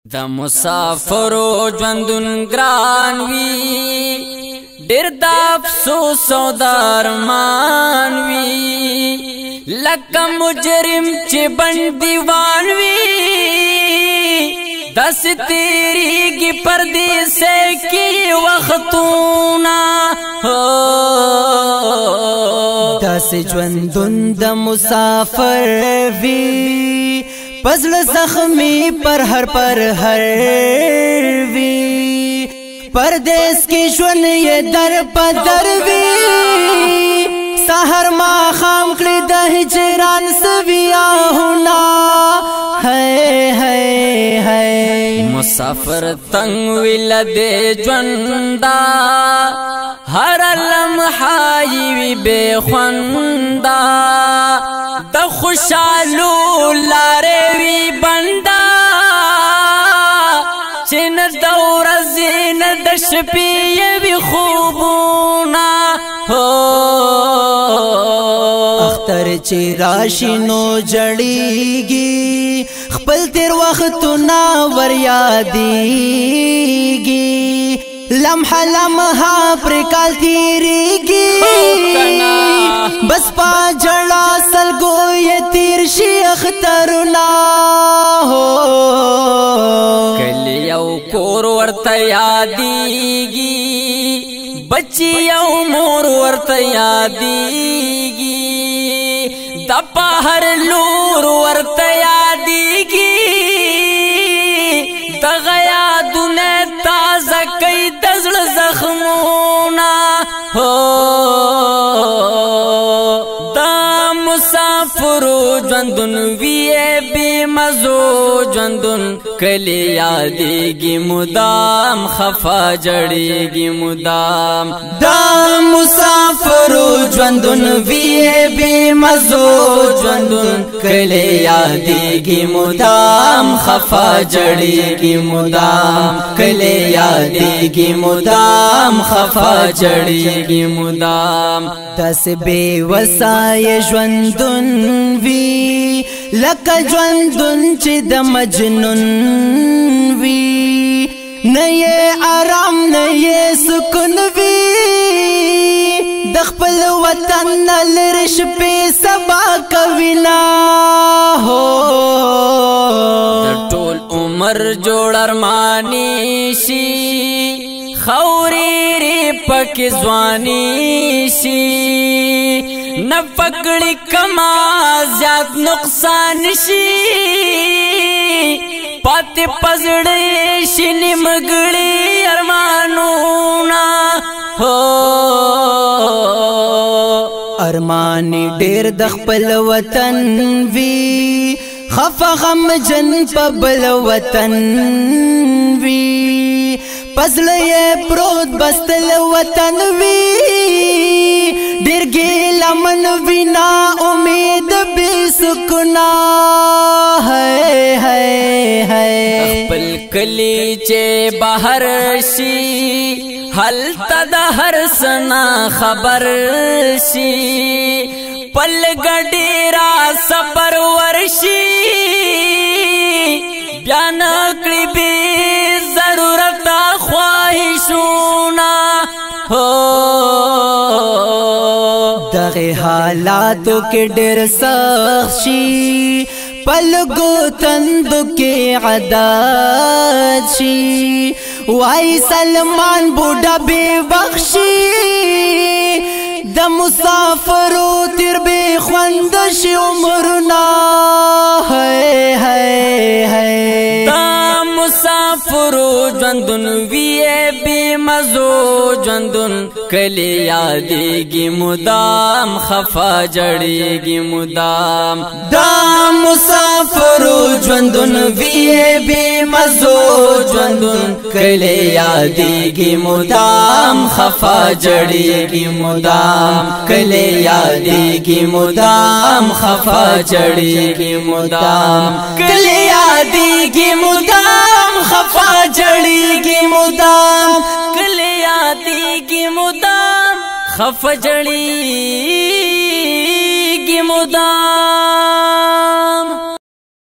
د مسافرو ژوندون ګران وي ډېر د افسوس او درمان وي لکه مجرم چې بندیوان وي داسې تېرېږي پردیسۍ کې وختونه داسې ژوندون د مسافر وي پزل زخمی پر ہر وی پردیس کی ژوند یہ در پدر وی سحر ما خام کړی د هجران سویا ہونا ہے مسافر تنگ ویل دے ژوندا هر لمحه وی بے خوندا د خوشالو لارې وی بندا چې نه د ورځې نه د شپې وی خوبونه اختر چې راشي نو جړېږي خپل تیر وختونه ور یادېږي لمحه لمحه پر کال تیریږي بس پا جړا سلګو یې تیر شي اخترونه کلی یو کور ورته یادېږي بچی یو مور ورته یادېږي د بهر لور ورته یادېږي دغه یادونه تازه کوي د زړه زخمونه مسافرو ژوندون وی بے مزو ژوندون کلی یادېږي مدام خفا جړېږي مدام دا مسافرو ژوندون وی بے مزو ژوندون کلی یادېږي مدام خفا جړېږي مدام کلی یادېږي مدام خفا جړېږي مدام داسې بے وسای ژوندون وی لکه ژوندون چې د مجنون وی نه یې آرام نه یې سکون وی د خپل وطن نه لرې شپې سبا کوي نه د ټول عمر جوړ ارماني شي خوري پکې ځواني شي نه پکړی کما زیات نقصان شي پاتې پزړې شي نیمګړي ارمانونه ارمان ډېر د خپل وطن وی خفا غم جن په بل وطن وی پزله پروت بستل وطن وی ډېر ګیله من وینا امید بې سکونه ہے خپل کلی چې بهر شي هلته د هر سنا خبر شي پل ګډیرا صبر ورشي بیا نکړي بې ضرورت خواهشونه دغه حالاتو کې ډېر سخت شي پلګو تندو کې عادت شي وای سلمان بوډا بے بخشي د مسافرو تیر بے خوند شي عمرنا ہے مسافرو ژوندون وی بے مزو ژوندون کلی یادېږي مدام خفا جړېږي مدام دا مسافرو ژوندون وی بے مزو ژوندون کلی یادېږي مدام خفا جړېږي مدام کلی یادېږي مدام خفا جړېږي مدام کلی یادېږي مدام خفا جړېږي مدام کلی یادېږي مدام خفا جړېږي مدام